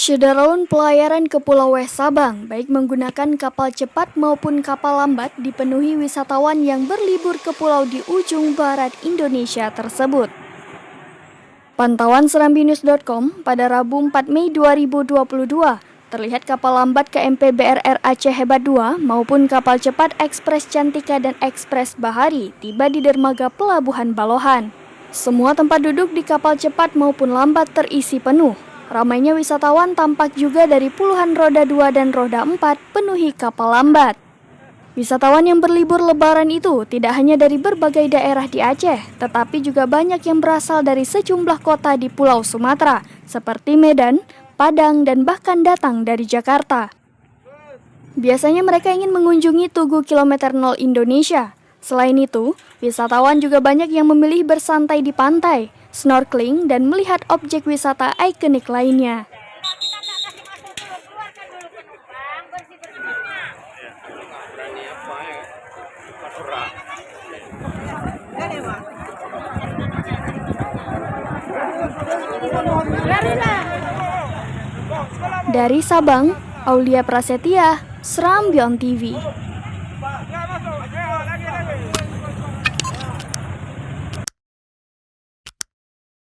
Syederalun pelayaran ke Pulau Wes Sabang, baik menggunakan kapal cepat maupun kapal lambat, dipenuhi wisatawan yang berlibur ke pulau di ujung barat Indonesia tersebut. Pantauan serambinus.com pada Rabu 4 Mei 2022, terlihat kapal lambat KMP BRR Aceh Hebat 2 maupun kapal cepat Ekspres Cantika dan Ekspres Bahari tiba di dermaga Pelabuhan Balohan. Semua tempat duduk di kapal cepat maupun lambat terisi penuh. Ramainya wisatawan tampak juga dari puluhan roda 2 dan roda 4 penuhi kapal lambat. Wisatawan yang berlibur lebaran itu tidak hanya dari berbagai daerah di Aceh, tetapi juga banyak yang berasal dari sejumlah kota di Pulau Sumatera, seperti Medan, Padang, dan bahkan datang dari Jakarta. Biasanya mereka ingin mengunjungi Tugu Kilometer 0 Indonesia. Selain itu, wisatawan juga banyak yang memilih bersantai di pantai, snorkeling, dan melihat objek wisata ikonik lainnya. Dari Sabang, Aulia Prasetya, Serambion TV.